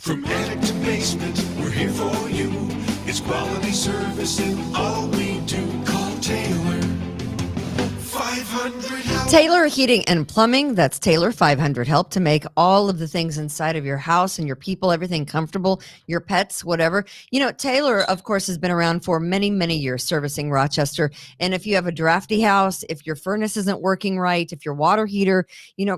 From attic to basement, we're here for you. It's quality service in all we do. Call Taylor. 500 Help. Taylor Heating and Plumbing. That's Taylor 500 Help to make all of the things inside of your house and your people, everything comfortable, your pets, whatever. You know, Taylor, of course, has been around for many, many years servicing Rochester. And if you have a drafty house, if your furnace isn't working right, if your water heater,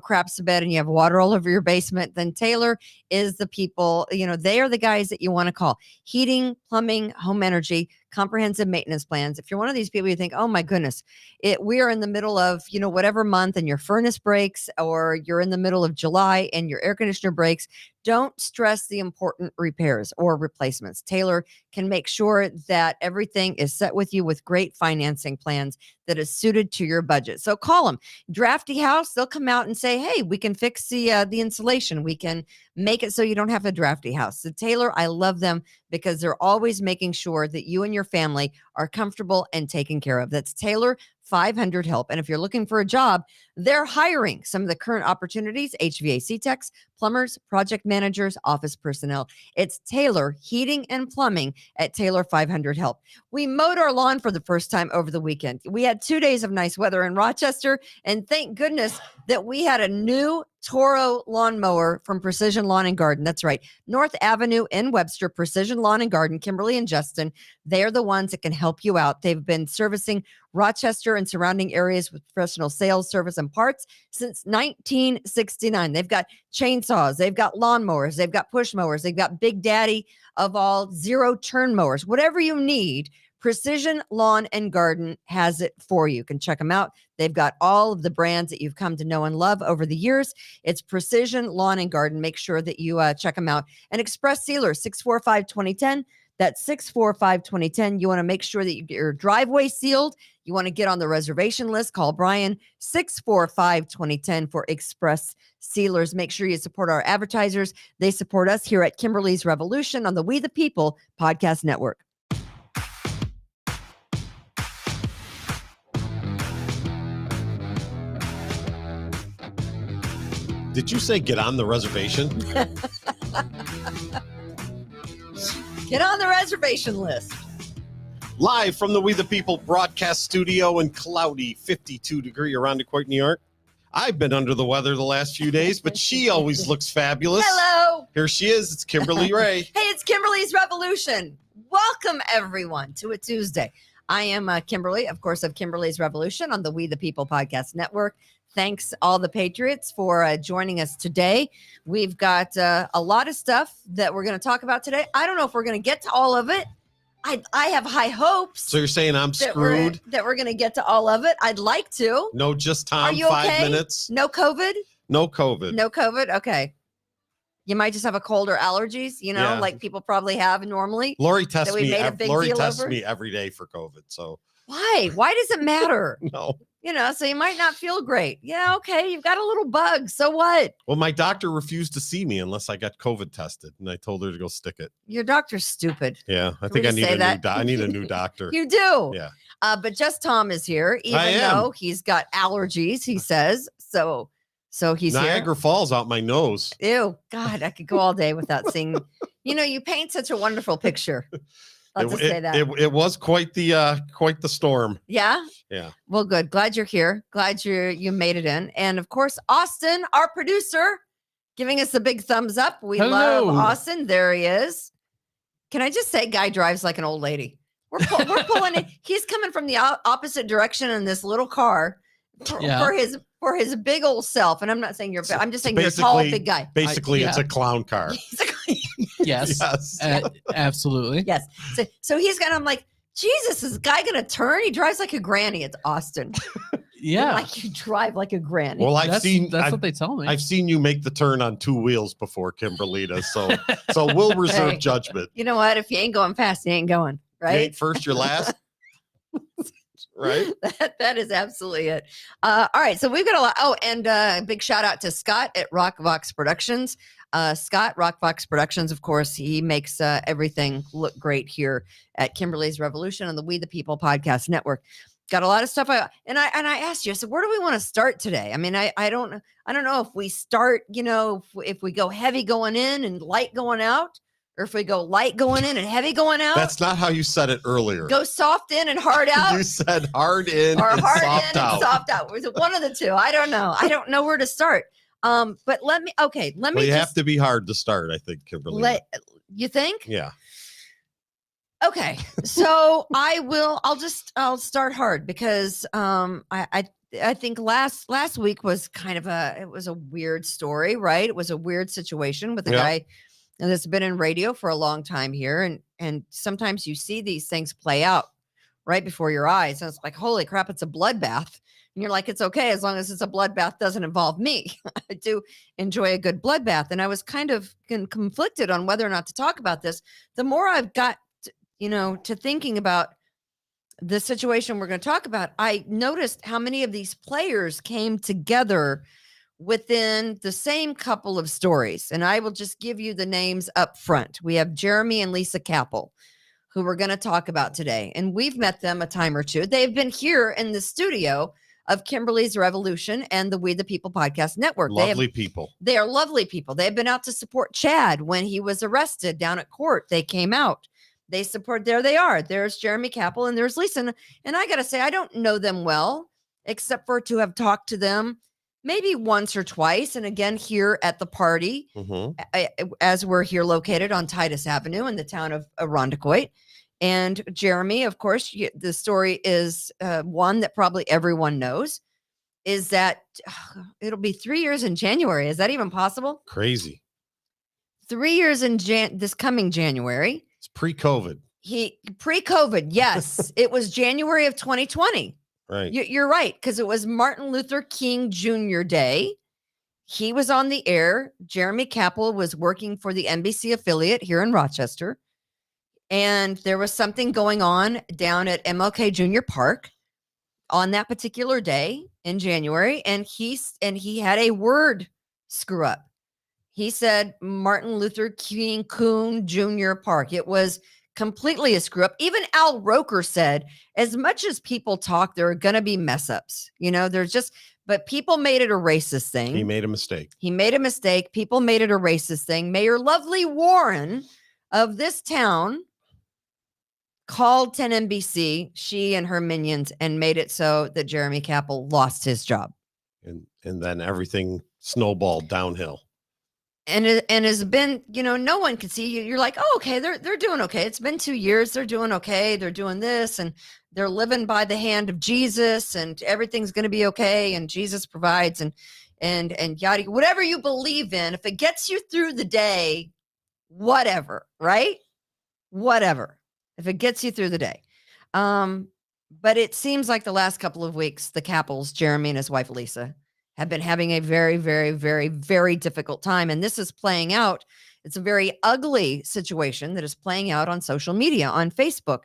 craps the bed and you have water all over your basement, then Taylor is the people, they are the guys that you want to call. Heating, plumbing, home energy, comprehensive maintenance plans. If you're one of these people, you think, oh my goodness, we are in the middle of, whatever month and your furnace breaks, or you're in the middle of July and your air conditioner breaks, don't stress the important repairs or replacements. Taylor can make sure that everything is set with you with great financing plans that is suited to your budget. So call them. Drafty house, they'll come out and say, hey, we can fix the insulation. We can make it so you don't have a drafty house. So Taylor, I love them because they're always making sure that you and your family are comfortable and taken care of. That's Taylor 500 Help. And if you're looking for a job, they're hiring. Some of the current opportunities: HVAC techs, plumbers, project managers, office personnel. It's Taylor Heating and Plumbing at Taylor 500 Help. We mowed our lawn for the first time over the weekend. We had 2 days of nice weather in Rochester, and thank goodness that we had a new Toro lawnmower from Precision Lawn and Garden. That's right. North Avenue in Webster, Precision Lawn and Garden, Kimberly and Justin. They're the ones that can help you out. They've been servicing Rochester and surrounding areas with professional sales, service, and parts since 1969. They've got chainsaws, they've got lawnmowers, they've got push mowers, they've got big daddy of all zero-turn mowers. Whatever you need, Precision Lawn and Garden has it for you. You can check them out. They've got all of the brands that you've come to know and love over the years. It's Precision Lawn and Garden. Make sure that you check them out. And Express Sealer, 645-2010. That's 645-2010. You want to make sure that your driveway sealed. You want to get on the reservation list. Call Brian, 645-2010 for Express Sealers. Make sure you support our advertisers. They support us here at Kimberly's Revolution on the We the People Podcast Network. Did you say get on the reservation? Get on the reservation list. Live from the We the People broadcast studio in cloudy 52-degree Irondequoit, New York. I've been under the weather the last few days, but she always looks fabulous. Hello. Here she is. It's Kimberly Ray. Hey, it's Kimberly's Revolution. Welcome, everyone, to a Tuesday. I am Kimberly, of course, of Kimberly's Revolution on the We the People Podcast Network. Thanks, all the Patriots, for joining us today. We've got a lot of stuff that we're going to talk about today. I don't know if we're going to get to all of it. I have high hopes. So you're saying I'm screwed? That we're going to get to all of it. I'd like to. No, just Tom, Are you 5 okay? minutes. No COVID? No COVID. No COVID? Okay. You might just have a cold or allergies, Yeah. like people probably have normally. Lori tests we me. made a big Lori deal tests over? me every day for COVID. So Why? Why does it matter? no. So you might not feel great. Yeah, okay. You've got a little bug. So what? Well, my doctor refused to see me unless I got COVID tested, and I told her to go stick it. Your doctor's stupid. Yeah, I Can think we I just need say a that? I need a new doctor. You do. Yeah. But just Tom is here, even I am. though he's got allergies, he says. So he's Niagara Falls out my nose. here. Ew, God, I could go all day without seeing. You paint such a wonderful picture. Let's just say that. It was quite the storm. Yeah. Yeah. Well, good. Glad you're here. Glad you made it in. And of course, Austin, our producer, giving us a big thumbs up. We love Austin. There he is. Can I just say, guy drives like an old lady. We're pulling it. He's coming from the opposite direction in this little car for his big old self. And I'm not saying I'm just saying you're a tall, big guy. Basically, it's a clown car. Yes. Absolutely. Yes. So I'm like, Jesus, is this guy going to turn? He drives like a granny. It's Austin. Yeah. Like you drive like a granny. Well, That's what they tell me. I've seen you make the turn on 2 wheels before, Kimberlita. So we'll reserve judgment. You know what? If you ain't going fast, you ain't going. Right? You ain't first, you're last. Right? That is absolutely it. All right. So we've got a lot. Oh, and a big shout out to Scott at Rockvox Productions. Scott, Rockvox Productions, of course, he makes everything look great here at Kimberly's Revolution on the We the People Podcast Network. got a lot of stuff. And I asked you, I said, where do we want to start today? I mean, I don't know if we start, if we go heavy going in and light going out, or if we go light going in and heavy going out. That's not how you said it earlier. Go soft in and hard out. You said hard in or and hard soft in out. and soft out. Was it one of the two? I don't know. I don't know where to start. But let me. Well, you have to be hard to start, I think, Kimberly. You think? Yeah. Okay, so I'll start hard because I think last week was kind of it was a weird story, right? It was a weird situation with a guy that's been in radio for a long time here, and sometimes you see these things play out right before your eyes, and it's like, holy crap, it's a bloodbath. And you're like, it's okay as long as it's a bloodbath, doesn't involve me. I do enjoy a good bloodbath, and I was kind of conflicted on whether or not to talk about this. The more I've got to thinking about the situation we're going to talk about, I noticed how many of these players came together within the same couple of stories. And I will just give you the names up front. We have Jeremy and Lisa Kappel, who we're going to talk about today. And we've met them a time or two. They've been here in the studio of Kimberly's Revolution and the We the People podcast network. Lovely people. They are lovely people. They've been out to support Chad when he was arrested down at court. They came out. They support, there they are. There's Jeremy Kappel and there's Lisa. And I got to say, I don't know them well, except for to have talked to them maybe once or twice. And again, here at the party, as we're here located on Titus Avenue in the town of Irondequoit. And Jeremy, of course, the story is one that probably everyone knows, is that it'll be 3 years in January. Is that even possible? Crazy. 3 years in this coming January. It's pre-COVID. Pre-COVID, yes. It was January of 2020. Right. You're right, because it was Martin Luther King Jr. Day. He was on the air. Jeremy Kappel was working for the NBC affiliate here in Rochester. And there was something going on down at MLK Jr. Park on that particular day in January. And he had a word screw up. He said Martin Luther King Jr. Park. It was completely a screw up. Even Al Roker said, as much as people talk, there are going to be mess ups. But people made it a racist thing. He made a mistake. People made it a racist thing. Mayor Lovely Warren of this town called 10NBC, she and her minions, and made it so that Jeremy Kappel lost his job. And then everything snowballed downhill. And has been, no one can see you. You're like, oh, okay, they're doing okay. It's been 2 years. They're doing okay. They're doing this, and they're living by the hand of Jesus, and everything's going to be okay. And Jesus provides, and yada, whatever you believe in. If it gets you through the day, whatever, right? Whatever. If it gets you through the day. But it seems like the last couple of weeks, the Kappels, Jeremy and his wife Lisa, have been having a very, very, very, very difficult time. And this is playing out. It's a very ugly situation that is playing out on social media, on Facebook.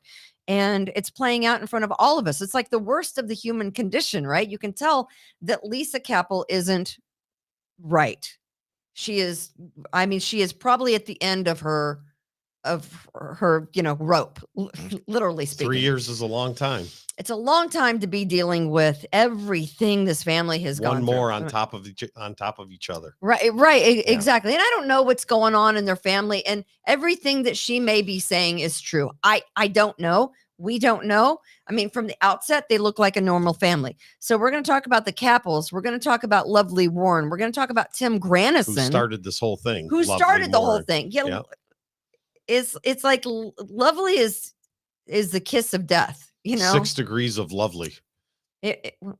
And it's playing out in front of all of us. It's like the worst of the human condition, right? You can tell that Lisa Kappel isn't right. She is probably at the end of her rope, literally speaking. 3 years is a long time. It's a long time to be dealing with everything this family has gone through. One more on top of each other. Right, exactly. And I don't know what's going on in their family, and everything that she may be saying is true. I don't know. We don't know. I mean, from the outset, they look like a normal family. So we're going to talk about the Kappels. We're going to talk about Lovely Warren. We're going to talk about Tim Granison. Who started this whole thing. Who started the whole thing. Yeah. It's like Lovely is the kiss of death, 6 degrees of lovely.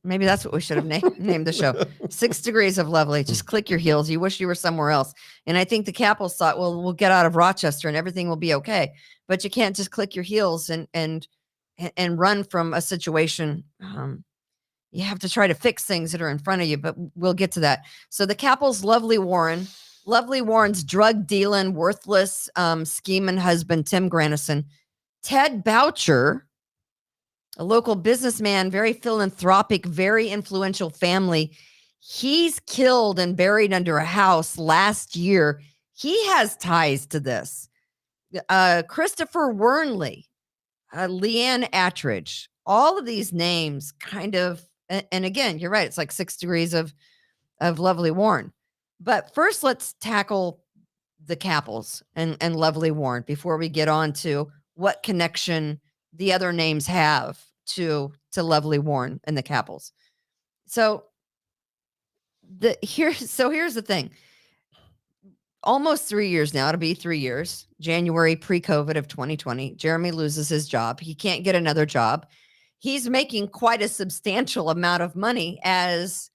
Maybe that's what we should have named the show. 6 degrees of lovely. Just click your heels. You wish you were somewhere else. And I think the Kappels thought, well, we'll get out of Rochester and everything will be okay. But you can't just click your heels and run from a situation. You have to try to fix things that are in front of you, but we'll get to that. So the Kappels, Lovely Warren's drug dealing, worthless, scheming husband, Tim Granison, Ted Boucher, a local businessman, very philanthropic, very influential family. He's killed and buried under a house last year. He has ties to this. Christopher Wernley, Leanne Attridge, all of these names kind of, and again, you're right. It's like 6 degrees of Lovely Warren. But first, let's tackle the Kappels and Lovely Warren before we get on to what connection the other names have to Lovely Warren and the Kappels. So here's the thing. Almost 3 years now, it'll be 3 years, January pre-COVID of 2020, Jeremy loses his job. He can't get another job. He's making quite a substantial amount of money as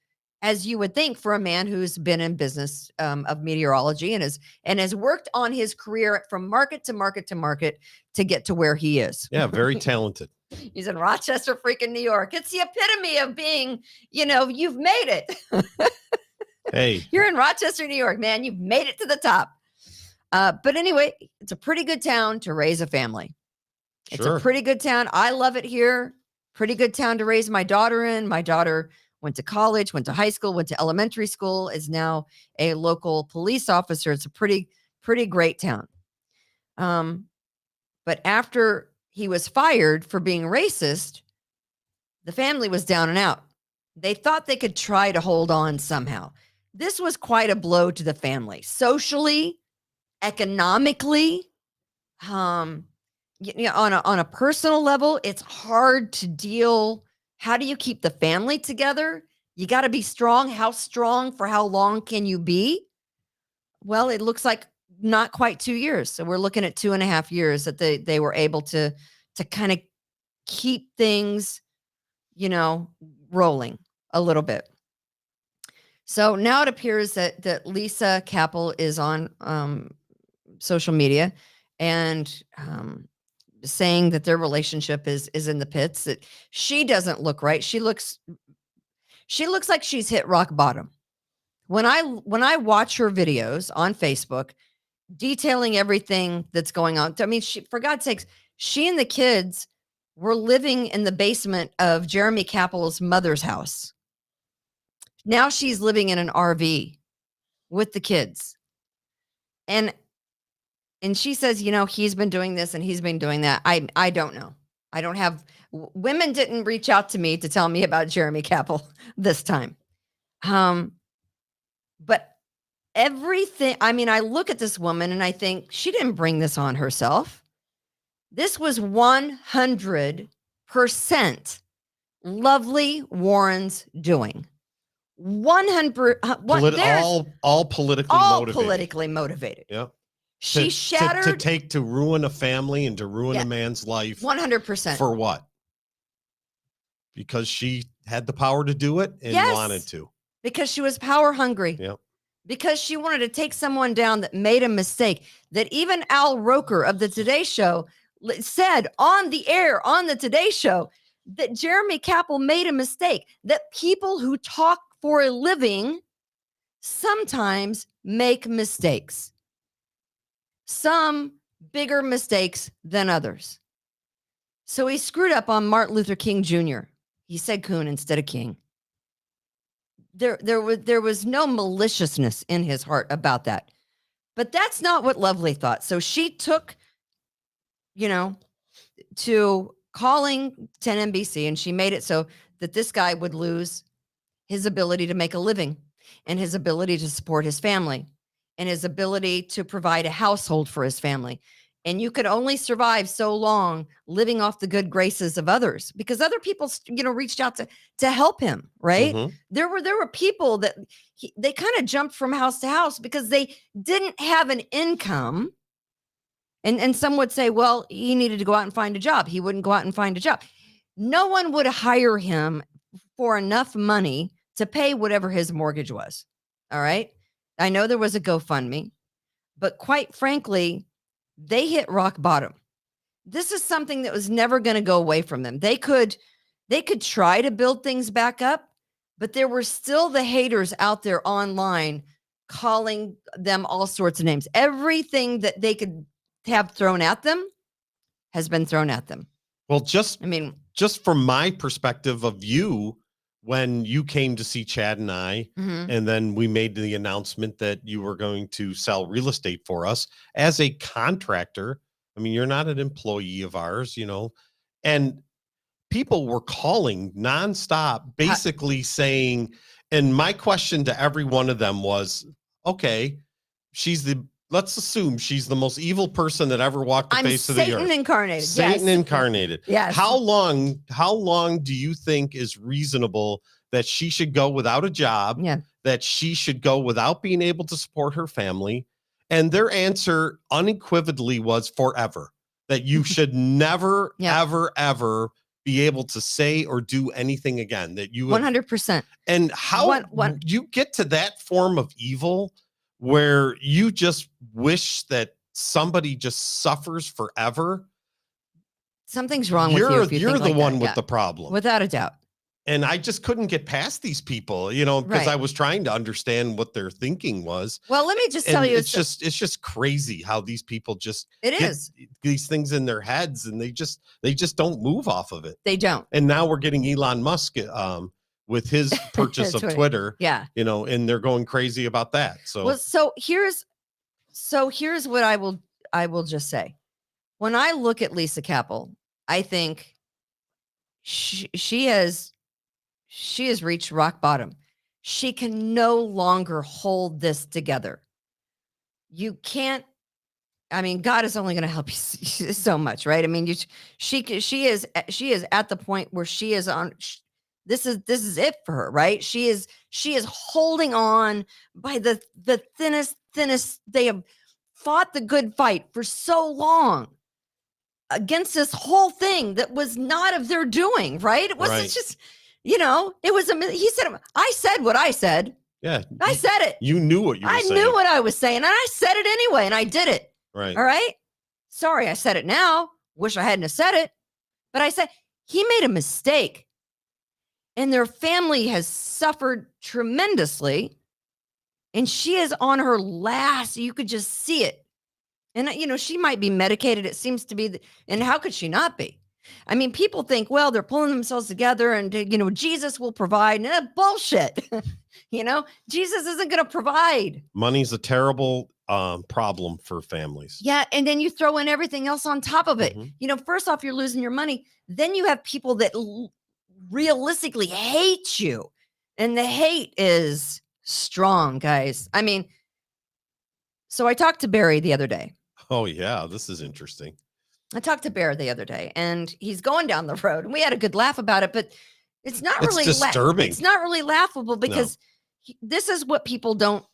you would think for a man who's been in business of meteorology and has worked on his career from market to market to market to get to where he is. Yeah, very talented. He's in Rochester, freaking New York. It's the epitome of being, you've made it. Hey, you're in Rochester, New York, man. You've made it to the top. But anyway, it's a pretty good town to raise a family. It's a pretty good town. I love it here. Pretty good town to raise my daughter in. My daughter went to college, went to high school, went to elementary school, is now a local police officer. It's a pretty great town. But after he was fired for being racist, the family was down and out. They thought they could try to hold on somehow. This was quite a blow to the family, socially, economically, on a personal level. It's hard to deal. How do you keep the family together? You got to be strong. How strong for how long can you be? Well, it looks like not quite 2 years. So we're looking at 2.5 years that they were able to kind of keep things, rolling a little bit. So now it appears that Lisa Kappel is on social media and saying that their relationship is in the pits, that she doesn't look right. She looks like she's hit rock bottom. When I watch her videos on Facebook detailing everything that's going on, I mean, for God's sakes, she and the kids were living in the basement of Jeremy Kappel's mother's house. Now she's living in an RV with the kids. And she says, he's been doing this and he's been doing that. I don't know. I don't have, women didn't reach out to me to tell me about Jeremy Kappel this time. But everything, I mean, I look at this woman and I think she didn't bring this on herself. This was 100% Lovely Warren's doing. 100 all politically motivated. Yeah. She shattered to ruin a family and to ruin a man's life 100%. For what? Because she had the power to do it and wanted to. Because she was power hungry. Yeah. Because she wanted to take someone down that made a mistake, that even Al Roker of the Today Show said on the air on the Today Show that Jeremy Kappel made a mistake, that people who talk for a living sometimes make mistakes. Some bigger mistakes than others. So he screwed up on Martin Luther King Jr. He said Coon instead of King. There was no maliciousness in his heart about that. But that's not what Lovely thought. So she took, to calling 10 NBC, and she made it so that this guy would lose his ability to make a living and his ability to support his family and his ability to provide a household for his family. And you could only survive so long living off the good graces of others, because other people, reached out to help him, right? Mm-hmm. There were people that they kind of jumped from house to house because they didn't have an income. And some would say, well, he needed to go out and find a job. He wouldn't go out and find a job. No one would hire him for enough money to pay whatever his mortgage was. All right. I know there was a GoFundMe, but quite frankly, they hit rock bottom. This is something that was never going to go away from them. They could try to build things back up, but there were still the haters out there online calling them all sorts of names. Everything that they could have thrown at them has been thrown at them. Well, just from my perspective of you, when you came to see Chad and I, and then we made the announcement that you were going to sell real estate for us as a contractor. I mean, you're not an employee of ours, and people were calling nonstop, basically saying, and my question to every one of them was, okay, let's assume she's the most evil person that ever walked the face of the earth. Satan incarnated. Satan incarnated. Yes. How long do you think is reasonable that she should go without a job? Yeah. That she should go without being able to support her family? And their answer unequivocally was forever. That you should never, ever, ever be able to say or do anything again. That you 100%. And how you get to that form of evil where you just wish that somebody just suffers forever. Something's wrong with you. If You're the like one that. with the problem. Without a doubt. And I just couldn't get past these people, because I was trying to understand what their thinking was. Well, let me just tell you, it's just crazy how these people just get these things in their heads, and they just don't move off of it. They don't. And now we're getting Elon Musk with his purchase of Twitter. Yeah. And they're going crazy about that. So here's what I will just say. When I look at Lisa Kappel, I think she has reached rock bottom. She can no longer hold this together. You can't. I mean, God is only going to help you so much, right? I mean, she is at the point where she is on. This is it for her, right? She is holding on by the thinnest. They have fought the good fight for so long against this whole thing that was not of their doing, right? It wasn't just, it was he said, I said what I said. Yeah. I said it. You knew what you were saying. I knew what I was saying, and I said it anyway, and I did it. Right. All right. Sorry, I said it now. Wish I hadn't have said it. But I said, he made a mistake. And their family has suffered tremendously. And she is on her last, you could just see it. And, she might be medicated. It seems to be. And how could she not be? I mean, people think, well, they're pulling themselves together and, Jesus will provide. Bullshit. Jesus isn't going to provide. Money's a terrible problem for families. Yeah. And then you throw in everything else on top of it. Mm-hmm. First off, you're losing your money. Then you have people that realistically hate you. And the hate is strong, guys. I mean, so I talked to Barry the other day. Oh, yeah. This is interesting. I talked to Barry the other day, and he's going down the road, and we had a good laugh about it, but it's not really disturbing. It's not really laughable because this is what people don't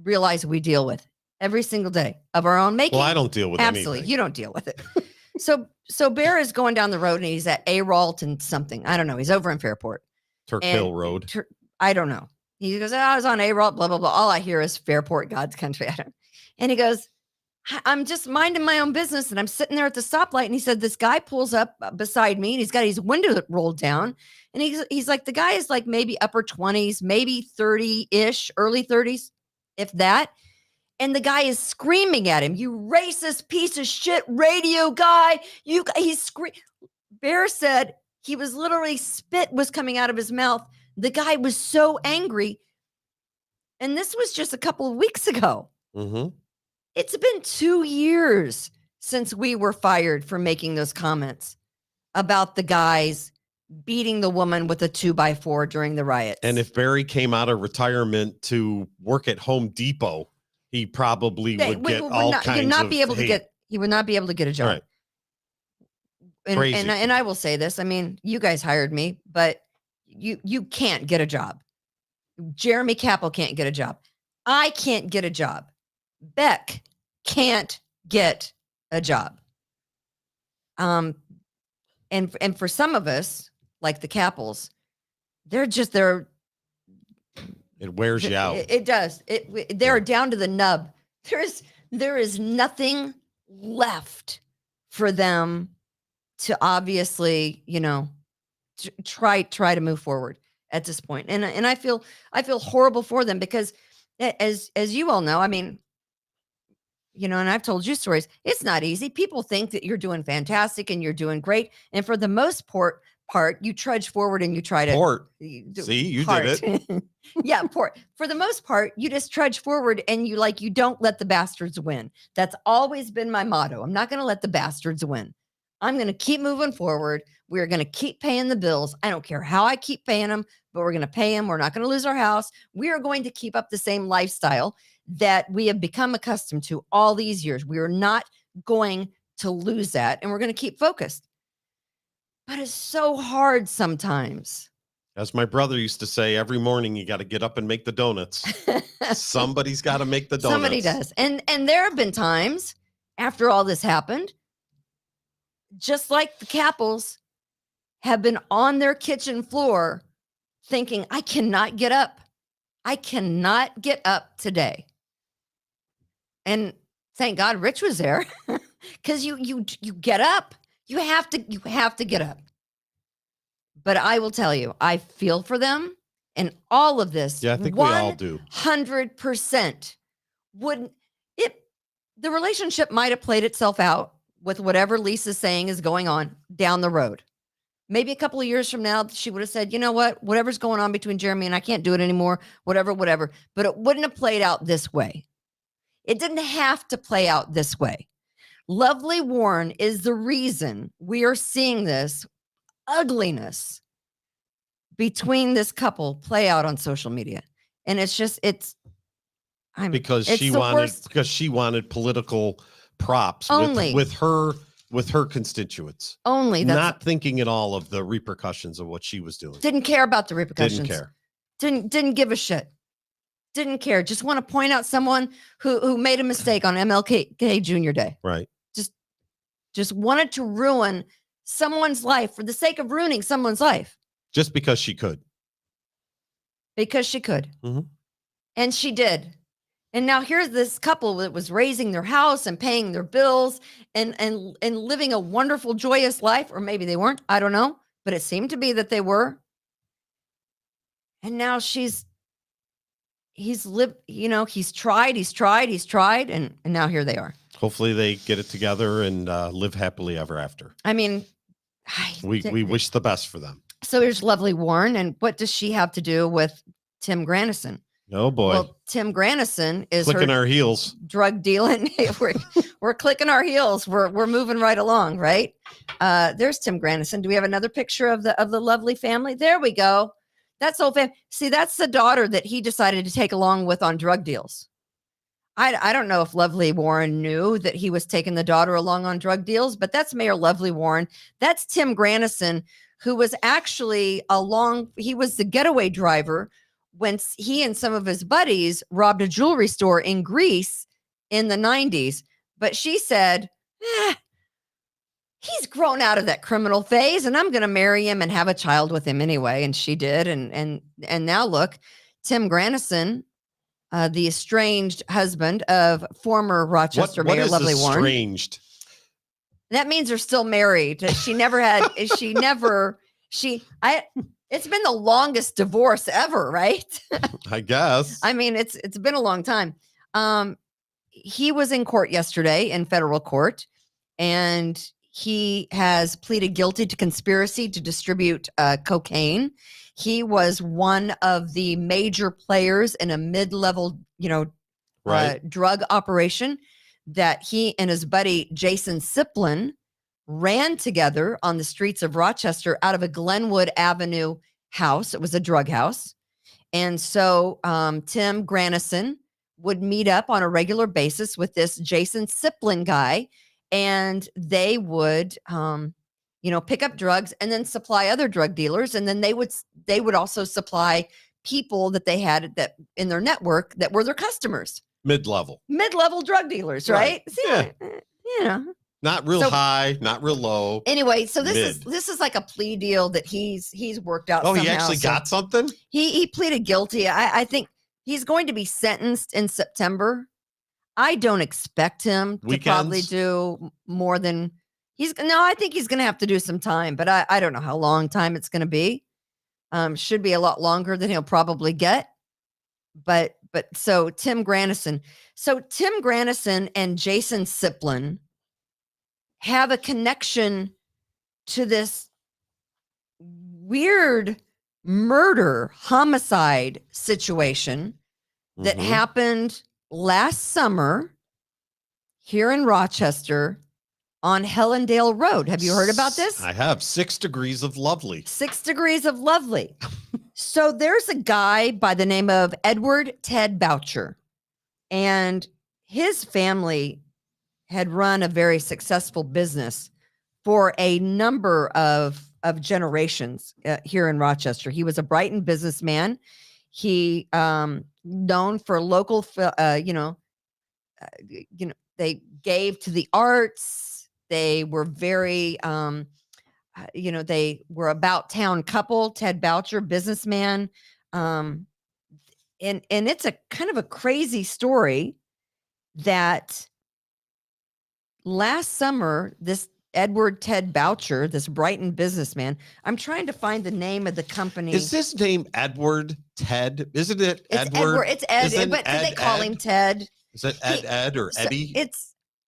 realize we deal with every single day of our own making. Well, I don't deal with absolutely anything. You don't deal with it. So Bear is going down the road, and he's at Aralt and something. I don't know. He's over in Fairport. Turk Hill Road. I don't know. He goes, I was on Aralt, blah, blah, blah. All I hear is Fairport, God's country. And he goes, I'm just minding my own business, and I'm sitting there at the stoplight. And he said, this guy pulls up beside me, and he's got his window rolled down. And he's like, the guy is like maybe upper 20s, maybe 30-ish, early 30s, if that. And the guy is screaming at him, you racist piece of shit radio guy. He's screaming. Bear said he was literally, spit was coming out of his mouth. The guy was so angry. And this was just a couple of weeks ago. Mm-hmm. It's been 2 years since we were fired for making those comments about the guys beating the woman with a 2x4 during the riots. And if Barry came out of retirement to work at Home Depot, he probably would get all kinds of hate. He would not be able to get a job. Right. Crazy. And I will say this. I mean, you guys hired me, but you can't get a job. Jeremy Kappel can't get a job. I can't get a job. Beck can't get a job. And for some of us, like the Kappels, it wears you out. It does. They're down to the nub. There is nothing left for them to obviously, try to move forward at this point. And I feel horrible for them because as you all know, I mean, and I've told you stories. It's not easy. People think that you're doing fantastic and you're doing great. And for the most part, you trudge forward and you try to See, you did it. Yeah, for the most part, you just trudge forward and you don't let the bastards win. That's always been my motto. I'm not going to let the bastards win. I'm going to keep moving forward. We're going to keep paying the bills. I don't care how I keep paying them, but we're going to pay them. We're not going to lose our house. We are going to keep up the same lifestyle that we have become accustomed to all these years. We are not going to lose that, and we're going to keep focused. But it's so hard sometimes. As my brother used to say, every morning you got to get up and make the donuts. Somebody's got to make the donuts. Somebody does. And there have been times after all this happened, just like the Kappels have been on their kitchen floor thinking, I cannot get up. I cannot get up today. And thank God Rich was there, because you get up. You have to get up. But I will tell you, I feel for them, and all of this. Yeah, I think we all do. 100% wouldn't it. The relationship might have played itself out with whatever Lisa's saying is going on down the road. Maybe a couple of years from now, she would have said, you know what, whatever's going on between Jeremy and I can't do it anymore, whatever. But it wouldn't have played out this way. It didn't have to play out this way. Lovely Warren is the reason we are seeing this ugliness between this couple play out on social media. And it's because she wanted political props only with her constituents. Only not thinking at all of the repercussions of what she was doing. Didn't care about the repercussions. Didn't care. Didn't give a shit. Didn't care. Just want to point out someone who made a mistake on MLK Jr. Day. Right. Just wanted to ruin someone's life for the sake of ruining someone's life. Just because she could. Because she could. Mm-hmm. And she did. And now here's this couple that was raising their house and paying their bills and living a wonderful, joyous life. Or maybe they weren't. I don't know. But it seemed to be that they were. And now he's tried. And now here they are. Hopefully they get it together and live happily ever after. I mean, we wish the best for them. So here's Lovely Warren. And what does she have to do with Tim Granison? Oh boy. Well, Tim Granison is clicking our heels. Drug dealing. we're clicking our heels. We're moving right along, right? There's Tim Granison. Do we have another picture of the lovely family? There we go. That's whole family. See, that's the daughter that he decided to take along with on drug deals. I don't know if Lovely Warren knew that he was taking the daughter along on drug deals, but that's Mayor Lovely Warren. That's Tim Granison, who was actually he was the getaway driver when he and some of his buddies robbed a jewelry store in Greece in the 90s. But she said, he's grown out of that criminal phase and I'm going to marry him and have a child with him anyway. And she did. And now look, Tim Granison, the estranged husband of former Rochester Mayor Lovely Warren. Estranged? That means they're still married. She never had, it's been the longest divorce ever, right? I guess. I mean, it's been a long time. He was in court yesterday in federal court, and he has pleaded guilty to conspiracy to distribute cocaine. He was one of the major players in a mid-level, drug operation that he and his buddy Jason Siplin ran together on the streets of Rochester out of a Glenwood Avenue house. It was a drug house. And so Tim Granison would meet up on a regular basis with this Jason Siplin guy, and they would, pick up drugs and then supply other drug dealers. And then they would also supply people that they had that in their network that were their customers. Mid-level drug dealers, right? Yeah. Not real high, not real low. Anyway, so this is like a plea deal that he's worked out. Oh, somehow. He actually got something? He pleaded guilty. I think he's going to be sentenced in September. I don't expect him to probably do more than I think he's going to have to do some time, but I don't know how long time it's going to be. Should be a lot longer than he'll probably get. But so Tim Granison and Jason Siplin have a connection to this weird homicide situation that happened last summer here in Rochester on Hellendale Road. Have you heard about this? I have. 6 degrees of lovely. 6 degrees of lovely. So there's a guy by the name of Edward Ted Boucher, and his family had run a very successful business for a number of generations here in Rochester. He was a Brighton businessman. He known for local, they gave to the arts. They were very, they were about town couple. Ted Boucher, businessman, and it's a kind of a crazy story that last summer, this Edward Ted Boucher, this Brighton businessman, I'm trying to find the name of the company. Is this name Edward Ted? Isn't it Edward? It's Ed, but they call him Ted. Is it Ed or Eddie?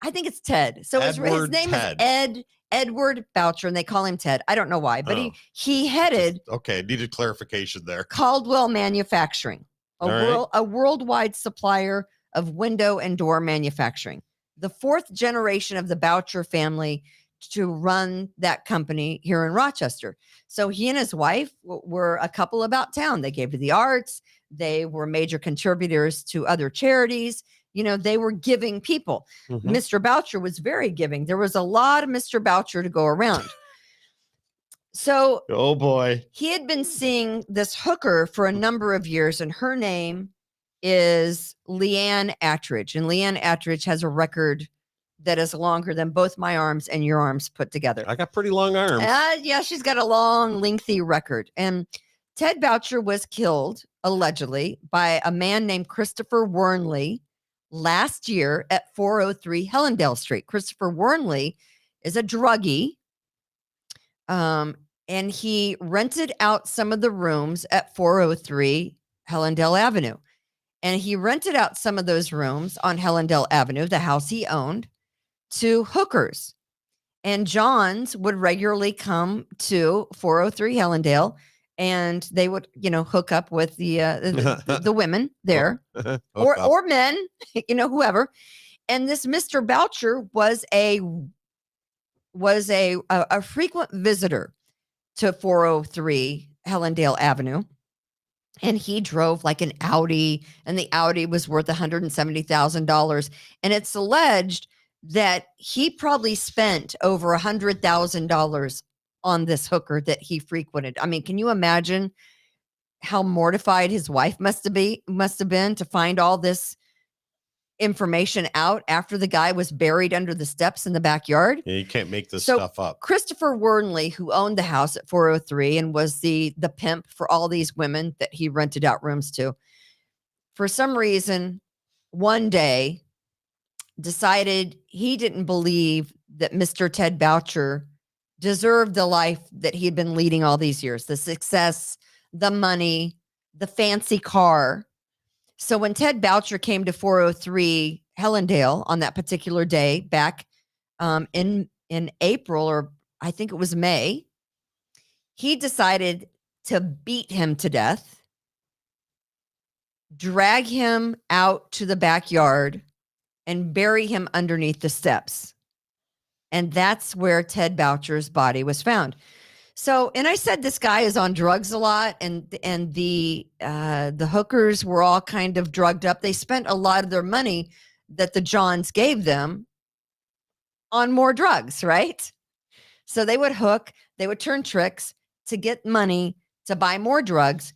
I think it's Ted. So his name is Edward Boucher, and they call him Ted. I don't know why, but he headed. Okay, needed clarification there. Caldwell Manufacturing, a worldwide supplier of window and door manufacturing. The 4th generation of the Boucher family to run that company here in Rochester. So he and his wife were a couple about town. They gave to the arts. They were major contributors to other charities. They were giving people. Mm-hmm. Mr. Boucher was very giving. There was a lot of Mr. Boucher to go around. So, oh boy, he had been seeing this hooker for a number of years, and her name is Leanne Attridge. And Leanne Attridge has a record that is longer than both my arms and your arms put together. I got pretty long arms. Yeah, she's got a long, lengthy record. And Ted Boucher was killed, allegedly, by a man named Christopher Wernley last year at 403 Hellendale Street. Christopher Wernley is a druggie, and he rented out some of the rooms at 403 Hellendale Avenue. And he rented out some of those rooms on Hellendale Avenue, the house he owned, to hookers. And Johns would regularly come to 403 Hellendale, and they would, hook up with the women there, or men, whoever. And this Mr. Boucher was a frequent visitor to 403 Hellendale Avenue. And he drove like an Audi, and the Audi was worth $170,000. And it's alleged that he probably spent over $100,000 on this hooker that he frequented. I mean, can you imagine how mortified his wife must have been to find all this information out after the guy was buried under the steps in the backyard? Yeah, you can't make this stuff up. Christopher Wernley, who owned the house at 403 and was the pimp for all these women that he rented out rooms to, for some reason, one day decided he didn't believe that Mr. Ted Boucher deserved the life that he had been leading all these years, the success, the money, the fancy car. So when Ted Boucher came to 403 Hellendale on that particular day back in April, or I think it was May, he decided to beat him to death, drag him out to the backyard, and bury him underneath the steps. And that's where Ted Boucher's body was found. So, and I said this guy is on drugs a lot, and the hookers were all kind of drugged up. They spent a lot of their money that the Johns gave them on more drugs, right? So they would hook, they would turn tricks to get money to buy more drugs.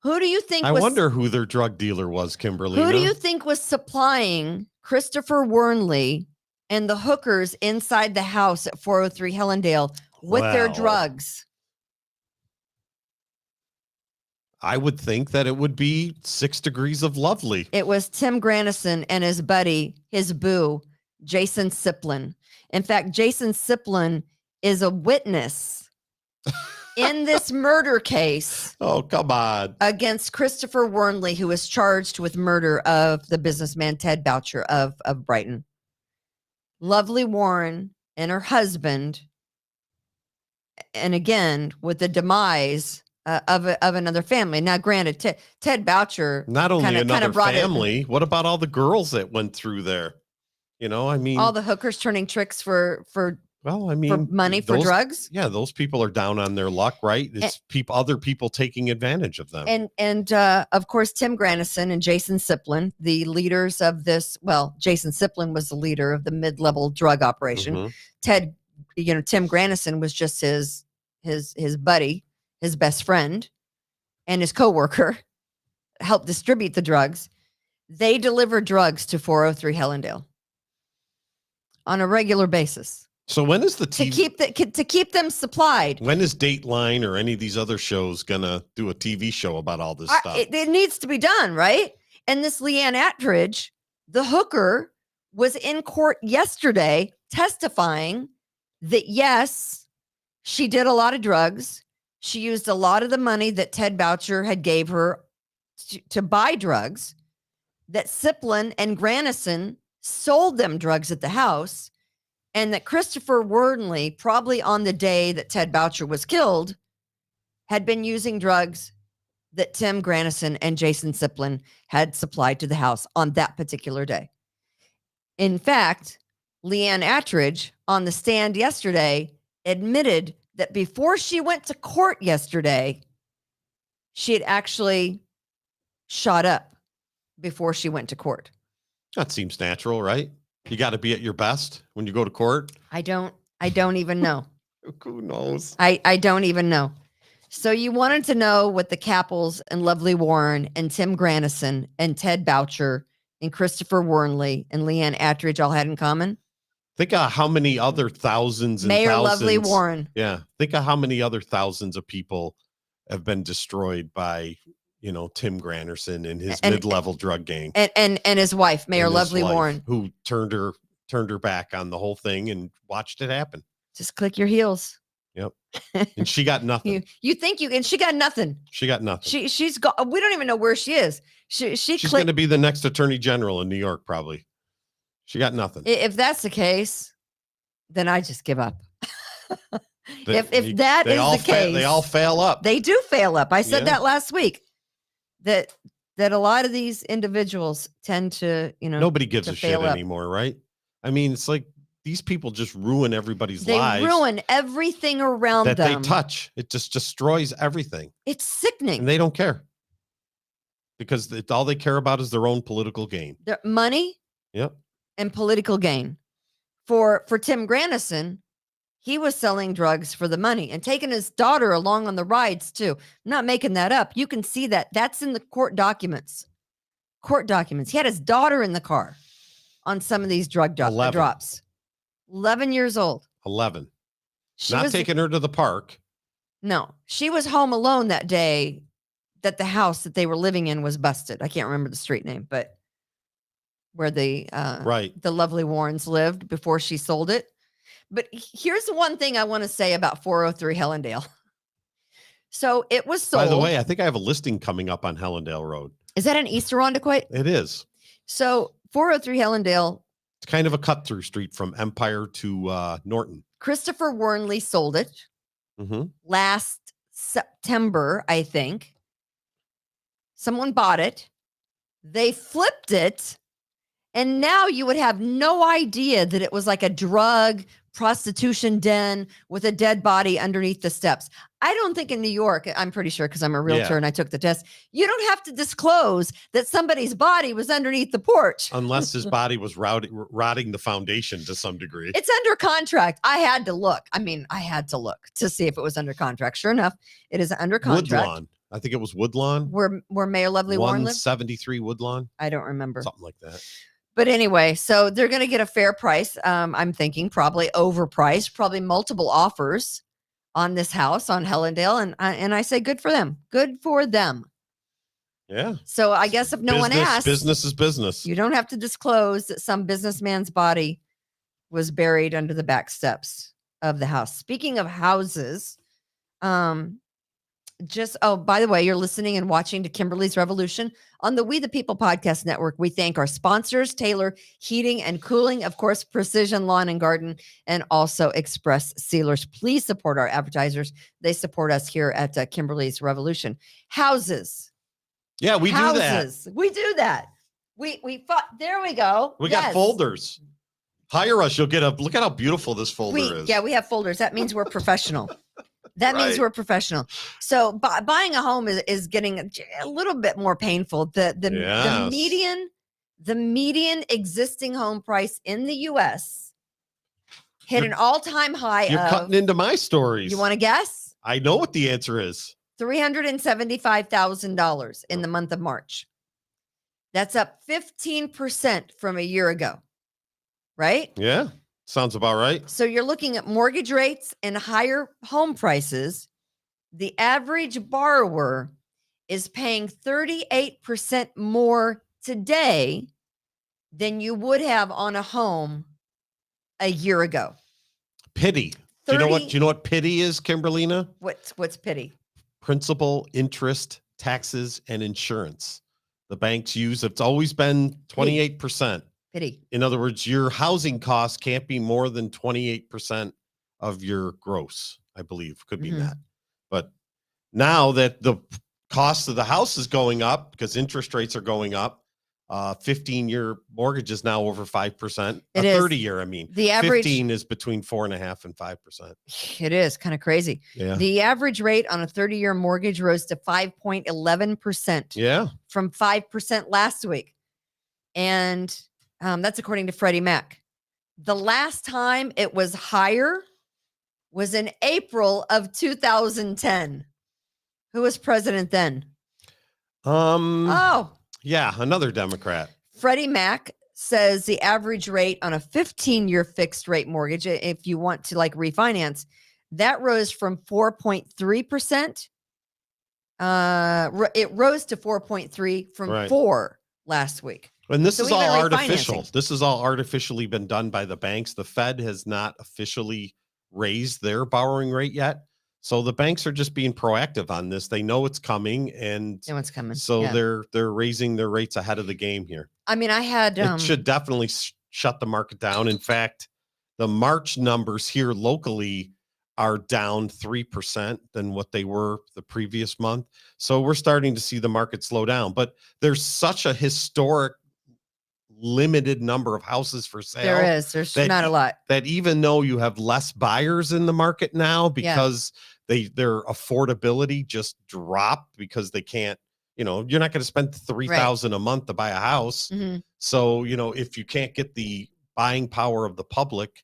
Who do you think? I wonder who their drug dealer was, Kimberly. Who do you think was supplying Christopher Wernley and the hookers inside the house at 403 Hellendale with their drugs? I would think that it would be 6 degrees of lovely. It was Tim Granison and his buddy, his boo, Jason Siplin. In fact, Jason Siplin is a witness in this murder case. Oh, come on. Against Christopher Wernley, who was charged with murder of the businessman Ted Boucher of Brighton. Lovely Warren and her husband, and again, with the demise of another family. Now, granted, Ted Boucher not only another family. What about all the girls that went through there? I mean, all the hookers turning tricks for money for drugs. Yeah, those people are down on their luck, right? It's other people taking advantage of them. And of course, Tim Granison and Jason Siplin, the leaders of this. Well, Jason Siplin was the leader of the mid-level drug operation. Tim Granison was just his buddy, his best friend, and his coworker. Helped distribute the drugs. They deliver drugs to 403 Hellendale on a regular basis. So when is the TV to keep them supplied? When is Dateline or any of these other shows gonna do a TV show about all this stuff? It needs to be done, right? And this Leanne Attridge, the hooker, was in court yesterday testifying that yes, she did a lot of drugs. She used a lot of the money that Ted Boucher had gave her to buy drugs. That Siplin and Granison sold them drugs at the house. And that Christopher Wernley, probably on the day that Ted Boucher was killed, had been using drugs that Tim Granison and Jason Siplin had supplied to the house on that particular day. In fact, Leanne Attridge, on the stand yesterday, admitted that before she went to court yesterday, she had actually shot up before she went to court. That seems natural, right? You got to be at your best when you go to court. I don't even know. Who knows? I don't even know. So you wanted to know what the Kappels and Lovely Warren and Tim Granison and Ted Boucher and Christopher Wernley and Leanne Attridge all had in common? Think of how many other thousands and Mayor thousands. Lovely Warren. Yeah. Think of how many other thousands of people have been destroyed by Tim Granison and his mid-level drug gang, and his wife, Mayor Lovely Warren, who turned her back on the whole thing and watched it happen. Just click your heels. Yep. And she got nothing. you think and she got nothing. She got nothing. She's got. We don't even know where she is. She's going to be the next attorney general in New York, probably. She got nothing. If that's the case, then I just give up. If that is the case, they all fail up. They do fail up. I said that last week. That a lot of these individuals tend to, nobody gives a shit anymore, right? I mean, it's like these people just ruin everybody's lives. They ruin everything around them that they touch. It just destroys everything. It's sickening. And they don't care because all they care about is their own political gain. Their money. Yep. And political gain. For Tim Granison, he was selling drugs for the money and taking his daughter along on the rides too. I'm not making that up. You can see that. That's in the court documents. He had his daughter in the car on some of these drug drops. 11 years old. 11. Not taking her to the park. No, she was home alone that day that the house that they were living in was busted. I can't remember the street name, but where the Lovely Warrens lived before she sold it. But here's the one thing I want to say about 403 Hellendale. So it was sold. By the way, I think I have a listing coming up on Hellendale Road. Is that in East Irondequoit? It is. So 403 Hellendale. It's kind of a cut-through street from Empire to Norton. Christopher Wernley sold it last September, I think. Someone bought it. They flipped it. And now you would have no idea that it was like a drug prostitution den with a dead body underneath the steps. I don't think in New York, I'm pretty sure because I'm a realtor and I took the test, you don't have to disclose that somebody's body was underneath the porch. Unless his body was rotting the foundation to some degree. It's under contract. I had to look. I had to look to see if it was under contract. Sure enough, it is under contract. Woodlawn. I think it was Woodlawn. Where Mayor Lovely Warren lived? 173 Woodlawn. I don't remember. Something like that. But anyway, so they're going to get a fair price. I'm thinking probably overpriced, probably multiple offers on this house on Hellendale. And I say good for them. Good for them. Yeah. So I guess if no one asks, business is business. You don't have to disclose that some businessman's body was buried under the back steps of the house. Speaking of houses, by the way, you're listening and watching to Kimberly's Revolution on the We the People Podcast Network. We thank our sponsors, Taylor Heating and Cooling, of course, Precision Lawn and Garden, and also Express Sealers. Please support our advertisers. They support us here at Kimberly's Revolution. Houses. Yeah, we do that. We do that. We fought. There we go. We got folders. Hire us. You'll get look at how beautiful this folder is. Yeah, we have folders. That means we're professional. That means we're professional. So buying a home is getting a little bit more painful. The median existing home price in the U.S. hit an all-time high. You're cutting into my stories. You want to guess? I know what the answer is. $375,000 in the month of March. That's up 15% from a year ago, right? Yeah, sounds about right. So you're looking at mortgage rates and higher home prices. The average borrower is paying 38% more today than you would have on a home a year ago. Pity. Do you know what pity is, Kimberlina? What's pity? Principal, interest, taxes, and insurance. The banks use, it's always been 28%. Pity. In other words, your housing costs can't be more than 28% of your gross, I believe. Could be that. But now that the cost of the house is going up because interest rates are going up, 15-year mortgage is now over 5%. It a is. 30-year, I mean. The average 15 is between 4.5% and 5%. It is kind of crazy. Yeah. The average rate on a 30-year mortgage rose to 5.11%. Yeah. From 5% last week. And that's according to Freddie Mac. The last time it was higher was in April of 2010. Who was president then? Yeah, another Democrat. Freddie Mac says the average rate on a 15-year fixed rate mortgage, if you want to like refinance, that rose from 4.3%. It rose to 4.3 from 4 last week. And this is all artificial. This has all artificially been done by the banks. The Fed has not officially raised their borrowing rate yet. So the banks are just being proactive on this. They know it's coming, and so they're raising their rates ahead of the game here. I mean, it should definitely shut the market down. In fact, the March numbers here locally are down 3% than what they were the previous month. So we're starting to see the market slow down. But there's such a historic limited number of houses for sale. There is. There's not a lot. That even though you have less buyers in the market now because their affordability just dropped because they can't, you're not going to spend $3,000 a month to buy a house. So, if you can't get the buying power of the public,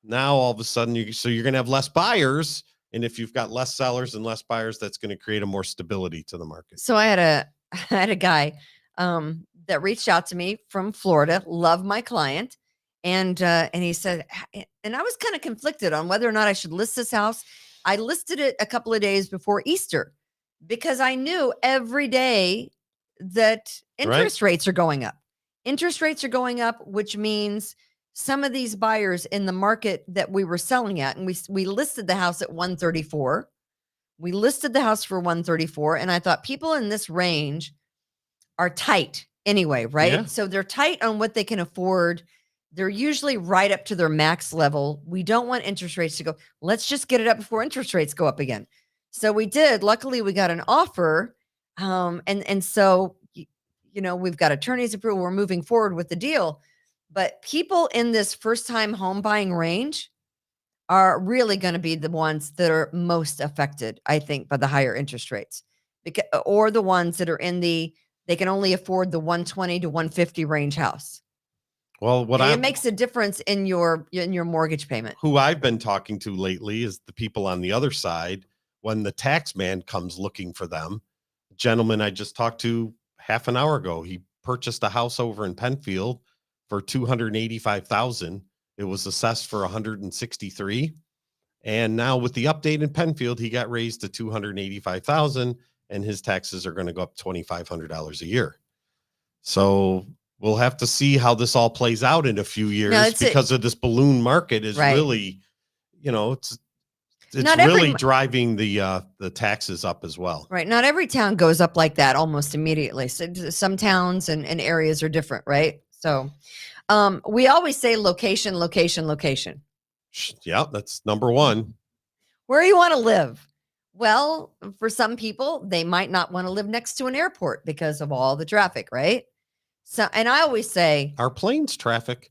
now all of a sudden you're going to have less buyers. And if you've got less sellers and less buyers, that's going to create a more stability to the market. So I had a guy that reached out to me from Florida, loved my client. And he said, and I was kind of conflicted on whether or not I should list this house. I listed it a couple of days before Easter because I knew every day that interest rates are going up. Interest rates are going up, which means some of these buyers in the market that we were selling at, and we listed the house at 134. We listed the house for 134, and I thought people in this range are tight anyway, right? Yeah. So they're tight on what they can afford. They're usually right up to their max level. We don't want interest rates to go. Let's just get it up before interest rates go up again. So we did. Luckily, we got an offer. And so, we've got attorney's approval. We're moving forward with the deal. But people in this first-time home buying range are really going to be the ones that are most affected, I think, by the higher interest rates, or the ones that are they can only afford the 120 to 150 range house. Well, it makes a difference in your mortgage payment. Who I've been talking to lately is the people on the other side when the tax man comes looking for them. A gentleman I just talked to half an hour ago, he purchased a house over in Penfield for $285,000. It was assessed for $163,000. And now with the update in Penfield, he got raised to $285,000, and his taxes are going to go up $2,500 a year. So we'll have to see how this all plays out in a few years because of this balloon market is really, it's really driving the taxes up as well. Right. Not every town goes up like that almost immediately. So some towns and areas are different, right? So we always say location, location, location. Yeah, that's number one. Where you want to live. Well, for some people, they might not want to live next to an airport because of all the traffic, right? So, and I always say, our planes traffic.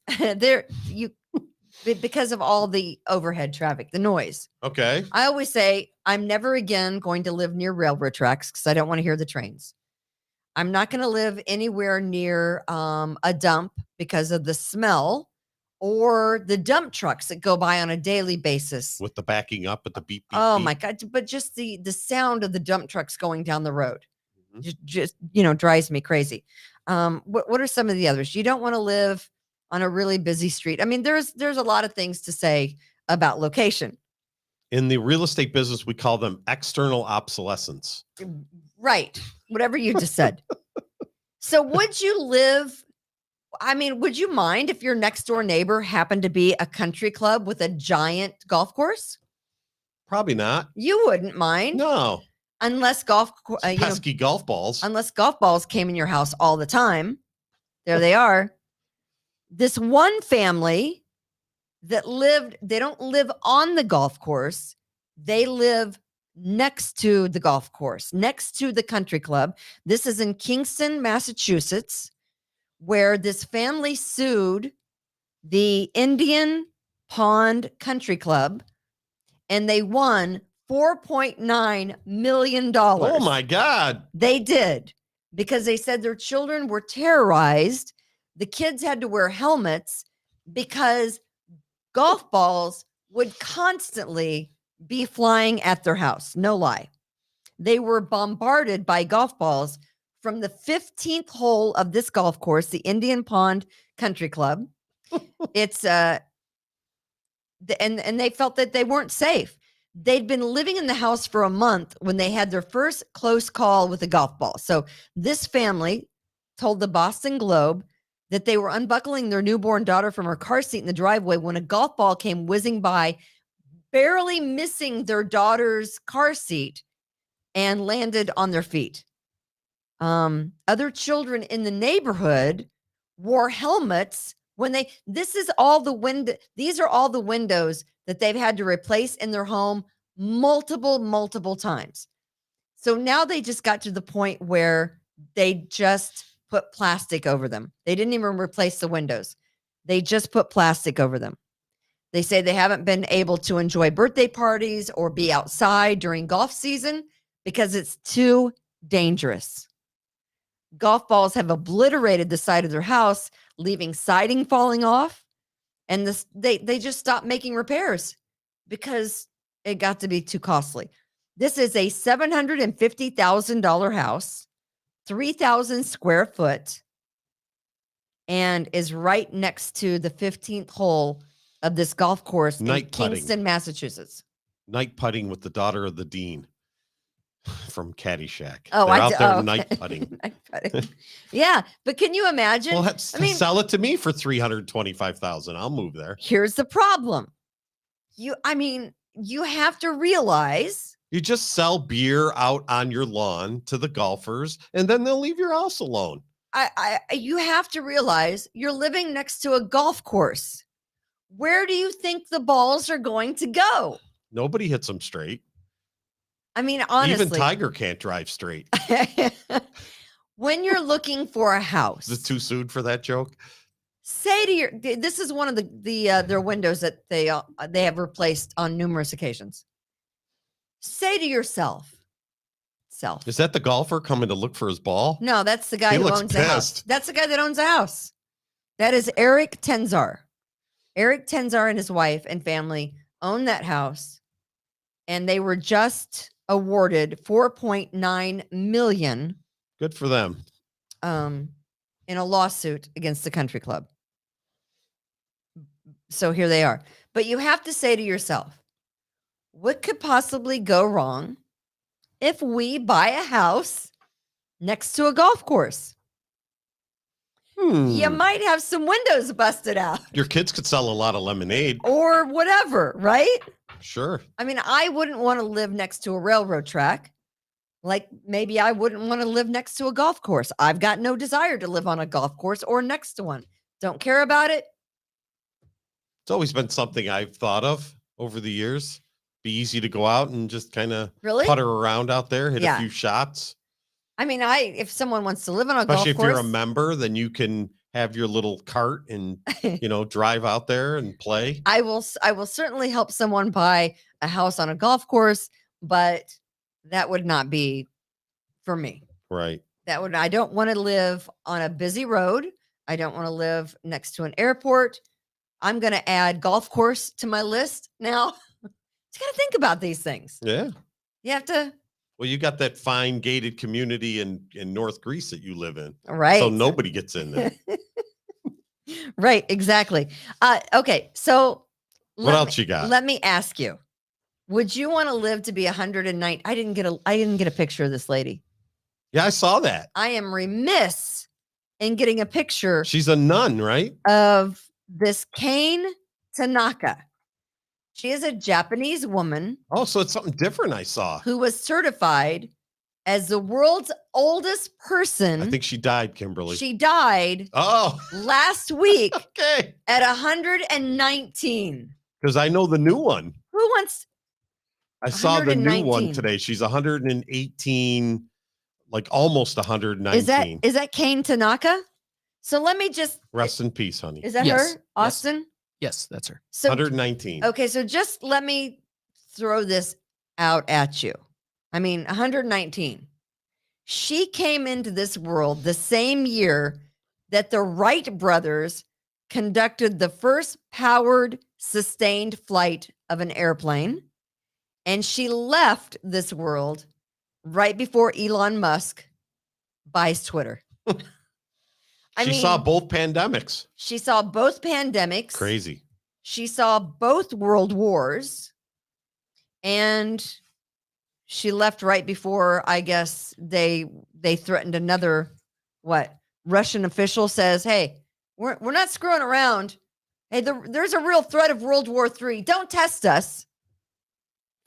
because of all the overhead traffic, the noise. Okay. I always say, I'm never again going to live near railroad tracks because I don't want to hear the trains. I'm not going to live anywhere near a dump because of the smell or the dump trucks that go by on a daily basis. With the backing up at the beep, beep, Oh beep. my God. But just the sound of the dump trucks going down the road Mhm. just drives me crazy. What are some of the others? You don't want to live on a really busy street. I mean, there's a lot of things to say about location. In the real estate business, we call them external obsolescence. Right. Whatever you just said. So would you would you mind if your next door neighbor happened to be a country club with a giant golf course? Probably not. You wouldn't mind. No. Unless Pesky golf balls. Unless golf balls came in your house all the time. There they are. This one family that they don't live on the golf course. They live next to the golf course, next to the country club. This is in Kingston, Massachusetts, where this family sued the Indian Pond Country Club and they won $4.9 million. Oh my God. They did, because they said their children were terrorized. The kids had to wear helmets because golf balls would constantly be flying at their house. No lie. They were bombarded by golf balls from the 15th hole of this golf course, the Indian Pond Country Club. It's and they felt that they weren't safe. They'd been living in the house for a month when they had their first close call with a golf ball. So this family told the Boston Globe that they were unbuckling their newborn daughter from her car seat in the driveway when a golf ball came whizzing by, barely missing their daughter's car seat and landed on their feet. Other children in the neighborhood wore helmets when these are all the windows that they've had to replace in their home multiple times. So now they just got to the point where they just put plastic over them. They didn't even replace the windows. They just put plastic over them. They say they haven't been able to enjoy birthday parties or be outside during golf season because it's too dangerous. Golf balls have obliterated the side of their house, leaving siding falling off. And they just stopped making repairs because it got to be too costly. This is a $750,000 house, 3,000 square foot, and is right next to the 15th hole of this golf course in Kingston, Massachusetts. Night putting with the daughter of the dean from Caddyshack. Oh, they're out there night putting. Night putting. Yeah, but can you imagine? Well, sell it to me for $325,000. I'll move there. Here's the problem. You have to realize you just sell beer out on your lawn to the golfers, and then they'll leave your house alone. You have to realize you're living next to a golf course. Where do you think the balls are going to go? Nobody hits them straight. I mean, honestly, even Tiger can't drive straight. When you're looking for a house, is it too soon for that joke? Say to this is one of their windows that they have replaced on numerous occasions. Say to yourself, is that the golfer coming to look for his ball? No, that's the guy who owns the house. That's the guy that owns the house. That is Eric Tenzar. Eric Tenzar and his wife and family own that house, and they were just awarded $4.9 million. Good for them. In a lawsuit against the country club. So here they are. But you have to say to yourself, what could possibly go wrong if we buy a house next to a golf course? You might have some windows busted out. Your kids could sell a lot of lemonade. Or whatever, right? Sure. I mean, I wouldn't want to live next to a railroad track. Like maybe I wouldn't want to live next to a golf course. I've got no desire to live on a golf course or next to one. Don't care about it. It's always been something I've thought of over the years. Be easy to go out and just kind of putter around out there, hit a few shots. I mean, if someone wants to live on a Especially golf if you're a course, member, then you can have your little cart and drive out there and play. I will certainly help someone buy a house on a golf course, but that would not be for me. Right. I don't want to live on a busy road. I don't want to live next to an airport. I'm going to add golf course to my list now. You got to think about these things. Yeah. You have to. Well, you got that fine gated community in North Greece that you live in. Right. So nobody gets in there. Right. Exactly. Okay. So what else you got? Let me ask you, would you want to live to be 109? I didn't get a picture of this lady. Yeah, I saw that. I am remiss in getting a picture. She's a nun, right? Of this Kane Tanaka. She is a Japanese woman. Oh, so it's something different I saw. Who was certified as the world's oldest person. I think she died, Kimberly. She died last week at 119. Because I know the new one. Who wants? I saw the new one today. She's 118, like almost 119. Is that Kane Tanaka? So let me just rest in peace, honey. Is that her, Austin? Yes, that's her. So 119. Okay, so just let me throw this out at you. I mean, 119. She came into this world the same year that the Wright brothers conducted the first powered, sustained flight of an airplane. And she left this world right before Elon Musk buys Twitter. She saw both pandemics. She saw both pandemics. Crazy. She saw both world wars. And she left right before, I guess, they threatened another, Russian official says, hey, we're not screwing around. Hey, there's a real threat of World War III. Don't test us.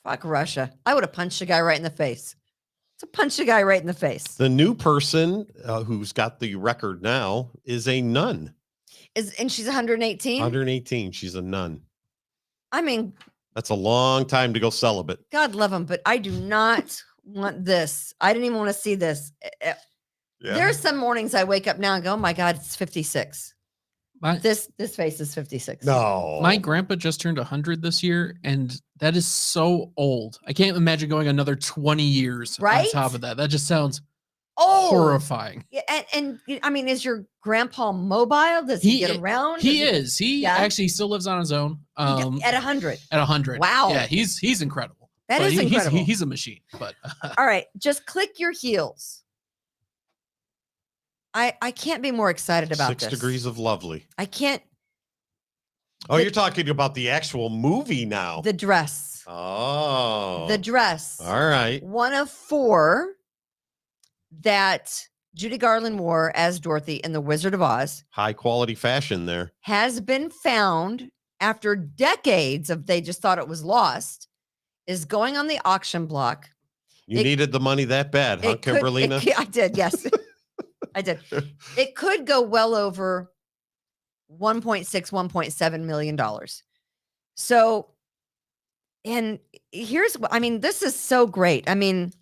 Fuck Russia. I would have punched a guy right in the face. To punch a guy right in the face. The new person who's got the record now is a nun. And she's 118? 118. She's a nun. I mean, that's a long time to go celibate. God love him, but I do not want this. I didn't even want to see this. Yeah. There's some mornings I wake up now and go, oh my God, it's 56. This face is 56. No. My grandpa just turned 100 this year, and that is so old. I can't imagine going another 20 years on top of that. That just sounds horrifying. Yeah, and I mean, is your grandpa mobile? Does he get around? He is. He actually still lives on his own. At 100. At 100. Wow. Yeah, he's incredible. That is incredible. He's a machine. But all right, just click your heels. I can't be more excited about 6 this. Degrees of Lovely. I can't. Oh, you're talking about the actual movie now. The dress. Oh. The dress. All right. One of 4 that Judy Garland wore as Dorothy in The Wizard of Oz. High quality fashion there. Has been found after decades of they just thought it was lost, is going on the auction block. You needed the money that bad, huh, Kimberlina? I did, yes. I did. It could go well over $1.7 million. So, and here's what, I mean, this is so great. I mean,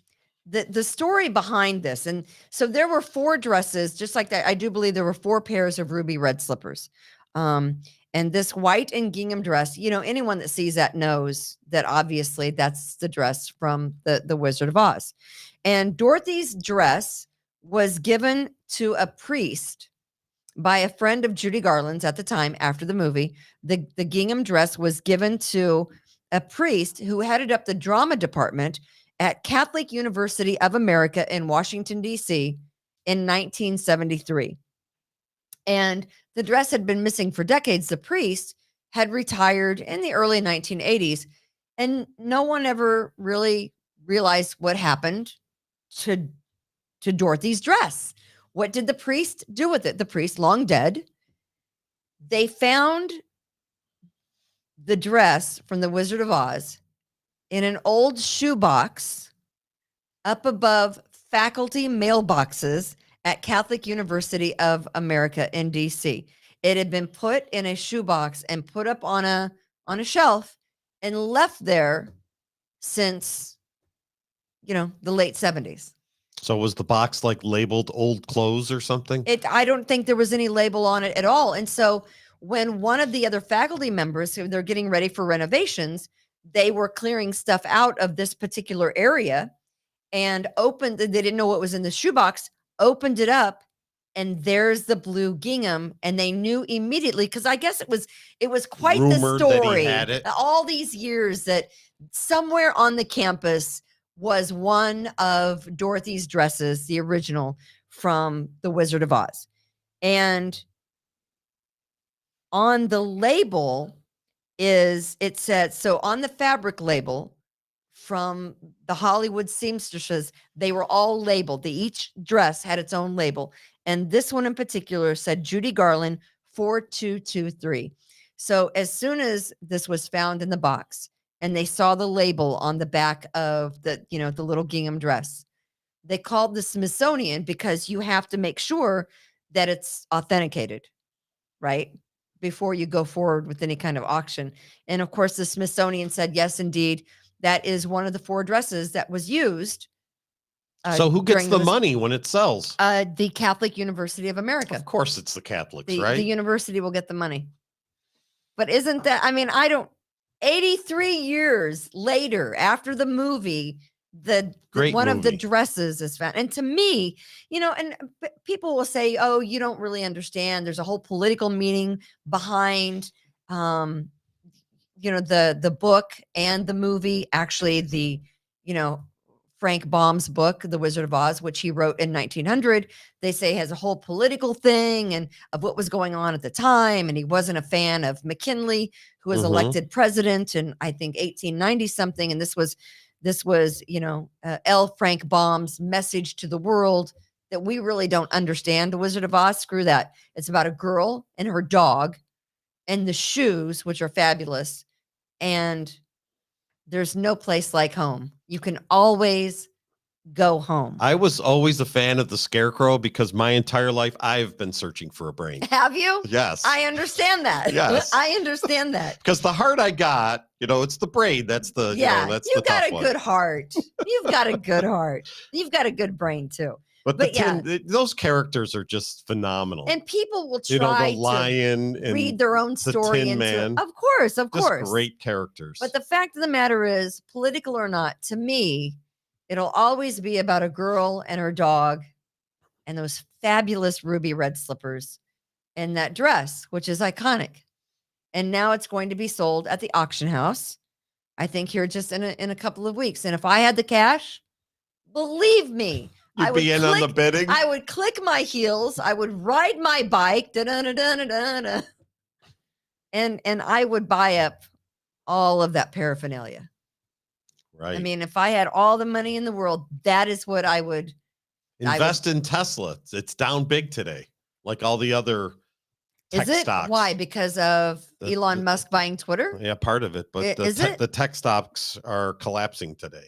the story behind this. And so there were 4 dresses, just like that. I do believe there were 4 pairs of ruby red slippers. And this white and gingham dress, anyone that sees that knows that obviously that's the dress from the Wizard of Oz. And Dorothy's dress was given to a priest by a friend of Judy Garland's at the time after the movie. The gingham dress was given to a priest who headed up the drama department at Catholic University of America in Washington, D.C. in 1973. And the dress had been missing for decades. The priest had retired in the early 1980s, and no one ever really realized what happened to Dorothy's dress. What did the priest do with it? The priest, long dead. They found the dress from the Wizard of Oz in an old shoebox up above faculty mailboxes at Catholic University of America in DC. It had been put in a shoebox and put up on a shelf and left there since, the late 70s. So was the box like labeled old clothes or something? I don't think there was any label on it at all. And so when one of the other faculty members, who they're getting ready for renovations, they were clearing stuff out of this particular area and opened, they didn't know what was in the shoebox, opened it up, and there's the blue gingham, and they knew immediately, because I guess it was quite Rumored the that he story had it. all these years that somewhere on the campus was one of Dorothy's dresses, the original from The Wizard of Oz. And on the label it said, so on the fabric label from the Hollywood seamstresses, they were all labeled. Each dress had its own label. And this one in particular said Judy Garland 4223. So as soon as this was found in the box and they saw the label on the back of the little gingham dress, they called the Smithsonian, because you have to make sure that it's authenticated, right? Before you go forward with any kind of auction. And of course, the Smithsonian said, yes, indeed, that is one of the 4 dresses that was used. So who gets the money when it sells? The Catholic University of America. Of course, it's the Catholics, right? The university will get the money. But isn't that, 83 years later after the movie, one of the dresses is found. And to me, and people will say, oh, you don't really understand. There's a whole political meaning behind, the book and the movie. Actually, the Frank Baum's book, The Wizard of Oz, which he wrote in 1900, they say has a whole political thing and of what was going on at the time. And he wasn't a fan of McKinley, who was elected president in, I think, 1890 something. And this was L. Frank Baum's message to the world that we really don't understand. The Wizard of Oz, screw that. It's about a girl and her dog and the shoes, which are fabulous. And there's no place like home. You can always go home. I was always a fan of the Scarecrow because my entire life I've been searching for a brain. Have you? Yes. I understand that. Yes. I understand that. Because the heart I got, it's the brain. That's the, that's you the got tough a one. good heart. You've got a good heart. You've got a good brain too. But those characters are just phenomenal. And people will try the lion to and read their own story Tin Man. Of course. Just great characters. But the fact of the matter is, political or not, to me, it'll always be about a girl and her dog and those fabulous ruby red slippers and that dress, which is iconic. And now it's going to be sold at the auction house, I think, here just in a couple of weeks. And if I had the cash, believe me, You'd be in on the bidding. I would click my heels. I would ride my bike, and I would buy up all of that paraphernalia. Right. If I had all the money in the world, that is what I would invest in Tesla. It's down big today, like all the other tech stocks. Why? Because of Elon Musk buying Twitter? Yeah, part of it. But the tech stocks are collapsing today.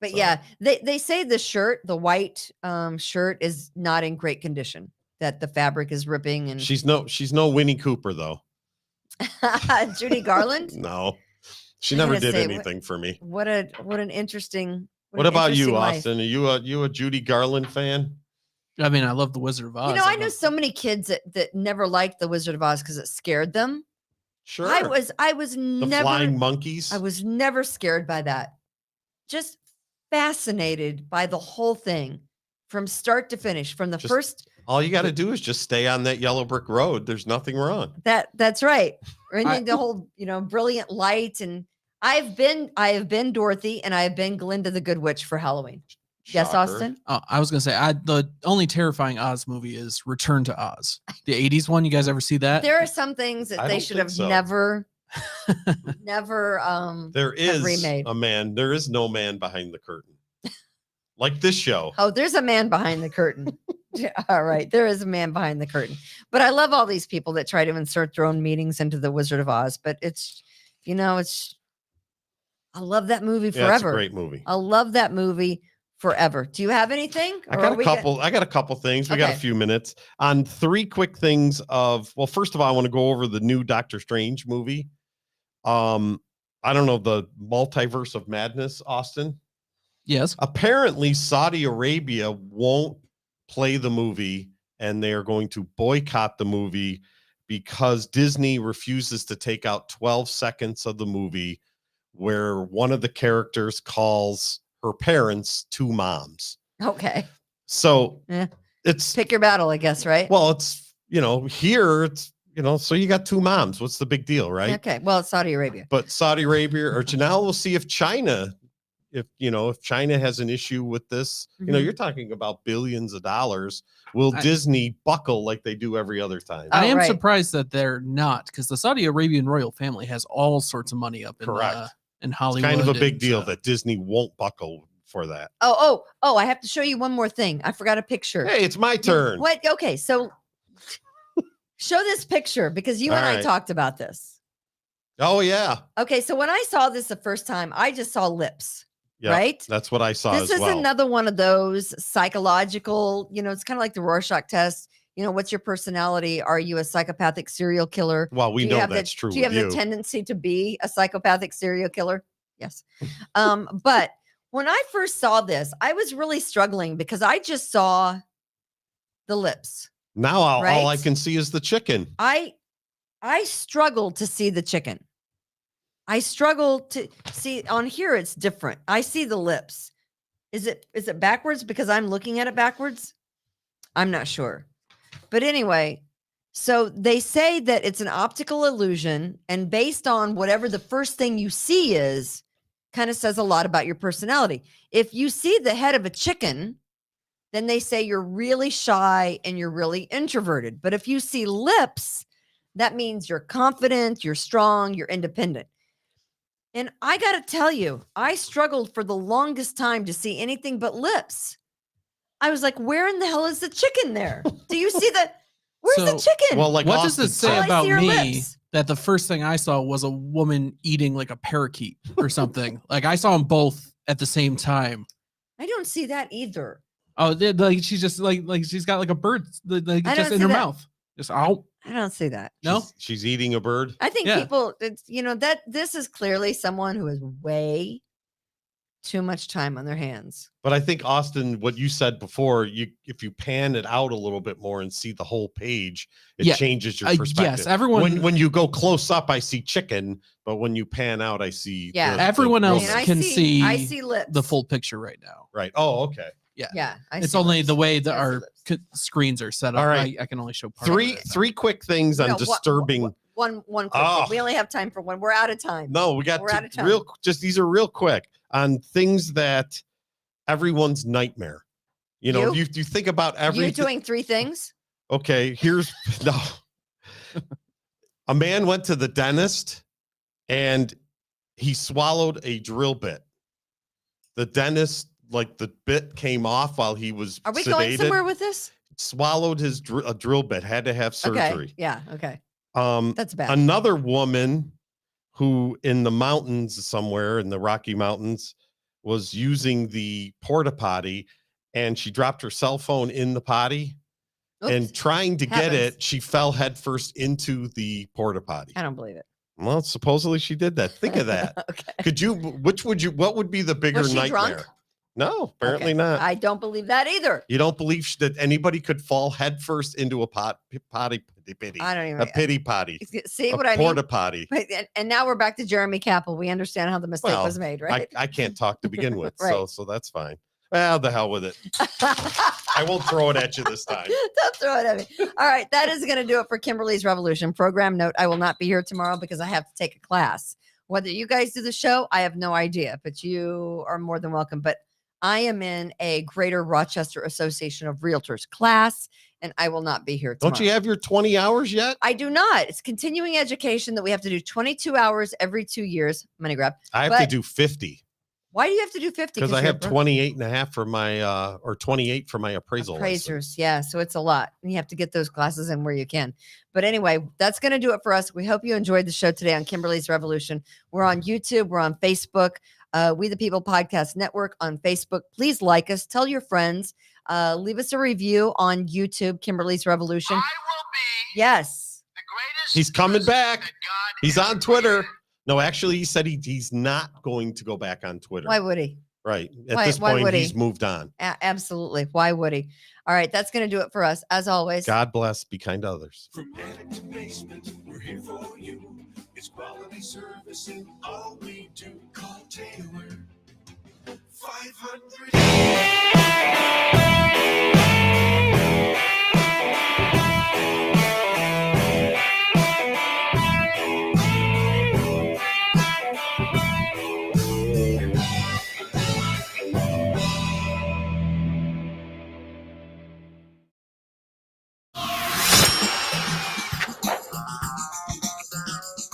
But yeah, they say the white shirt is not in great condition, that the fabric is ripping. And she's no Winnie Cooper, though. Judy Garland? No, she never did anything for me. What an interesting. What about you, Austin? Are you a Judy Garland fan? I love The Wizard of Oz. I know so many kids that never liked The Wizard of Oz because it scared them. Sure. I was never flying monkeys. I was never scared by that. Just fascinated by the whole thing from start to finish, from the first. All you got to do is just stay on that yellow brick road. There's nothing wrong. That's right. And the whole, brilliant light. And I have been Dorothy and I have been Glinda the Good Witch for Halloween. Shocker. Yes, Austin? Oh, I was going to say, the only terrifying Oz movie is Return to Oz. The 80s one. You guys ever see that? There are some things that they should have never there is remade. There is no man behind the curtain. Like this show. Oh, there's a man behind the curtain. All right. There is a man behind the curtain. But I love all these people that try to insert their own meanings into the Wizard of Oz. But it's I love that movie forever. Yeah, it's a great movie. I love that movie forever. Do you have anything? I got a couple things. We got a few minutes on 3 quick things first of all, I want to go over the new Doctor Strange movie. I don't know, the Multiverse of Madness, Austin. Yes. Apparently, Saudi Arabia won't play the movie, and they are going to boycott the movie because Disney refuses to take out 12 seconds of the movie where one of the characters calls her parents two moms. Okay. So it's pick your battle, I guess, right? Well, it's, here it's, so you got two moms. What's the big deal, right? Okay. Well, it's Saudi Arabia. But Saudi Arabia, or now we'll see if China, if China has an issue with this, you're talking about billions of dollars. Will Disney buckle like they do every other time? I am surprised that they're not, because the Saudi Arabian royal family has all sorts of money up in Hollywood. It's kind of a big deal that Disney won't buckle for that. Oh, I have to show you one more thing. I forgot a picture. Hey, it's my turn. What? Okay, so show this picture because you and I talked about this. Oh, yeah. Okay, so when I saw this the first time, I just saw lips. Yeah, right? That's what I saw This is another one of those psychological, it's kind of like the Rorschach test. What's your personality? Are you a psychopathic serial killer? Well, we know that's true. Do you have the tendency to be a psychopathic serial killer? Yes. But when I first saw this, I was really struggling because I just saw the lips. Now all I can see is the chicken. I struggled to see the chicken. I struggle to see on here. It's different. I see the lips. Is it backwards because I'm looking at it backwards? I'm not sure. But anyway, so they say that it's an optical illusion, and based on whatever the first thing you see is, kind of says a lot about your personality. If you see the head of a chicken, then they say you're really shy and you're really introverted. But if you see lips, that means you're confident, you're strong, you're independent. And I got to tell you, I struggled for the longest time to see anything but lips. I was like, where in the hell is the chicken there? Do you see where's the chicken? Well, like what does it say about me lips. That the first thing I saw was a woman eating like a parakeet or something? Like I saw them both at the same time. I don't see that either. Oh, like she's just like she's got like a bird just in her mouth. Just out. I don't see that. No, she's eating a bird. I think people, that this is clearly someone who has way too much time on their hands. But I think, Austin, what you said before, if you pan it out a little bit more and see the whole page, it changes your perspective. Yes, everyone. When you go close up, I see chicken, but when you pan out, I see. Everyone else can see. I see lips. The full picture right now. Right. Oh, okay. Yeah. It's only the way that our screens are set up. All right. I can only show part three quick things on disturbing. One quick thing. We only have time for one. We're out of time. No, we're out of time. These are real quick on things that everyone's nightmare. If you think about everything. You're doing 3 things? Okay, a man went to the dentist and he swallowed a drill bit. The dentist, the bit came off while he was Are we sedated. Going somewhere with this? Swallowed a drill bit, had to have surgery. Okay. Yeah, okay. That's bad. Another woman who in the mountains somewhere in the Rocky Mountains was using the porta potty, and she dropped her cell phone in the potty. Oops. And trying to get it, she fell headfirst into the porta potty. I don't believe it. Well, supposedly she did that. Think of that. Okay. What would be the bigger was she nightmare? Drunk? No, apparently not. I don't believe that either. You don't believe that anybody could fall headfirst into a potty? I don't even. A pity potty. See what I mean? Porta potty. And now we're back to Jeremy Kappel. We understand how the mistake was made, right? I can't talk to begin with, Right. so that's fine. Well, the hell with it. I won't throw it at you this time. Don't throw it at me. All right, that is going to do it for Kimberly's Revolution. Program note: I will not be here tomorrow because I have to take a class. Whether you guys do the show, I have no idea, but you are more than welcome. But I am in a Greater Rochester Association of Realtors class, and I will not be here tomorrow. Don't you have your 20 hours yet? I do not. It's continuing education that we have to do 22 hours every 2 years. Money grab. I have to do 50. Why do you have to do 50? Because I have 28 and a half for my, or 28 for my appraisal. Appraisers. license. Yeah. So it's a lot. And you have to get those classes in where you can. But anyway, that's going to do it for us. We hope you enjoyed the show today on Kimberly's Revolution. We're on YouTube. We're on Facebook. We the People Podcast Network on Facebook. Please like us. Tell your friends. Leave us a review on YouTube, Kimberly's Revolution. I will be yes. the greatest. He's coming back. that God He's ever on Twitter. created. No, actually, he said he's not going to go back on Twitter. Why would he? Right. At this point, he's moved on. Absolutely. Why would he? All right. That's going to do it for us. As always. God bless. Be kind to others. From attic to basement, we're here for you. It's quality service in all we do. Call Taylor. 500.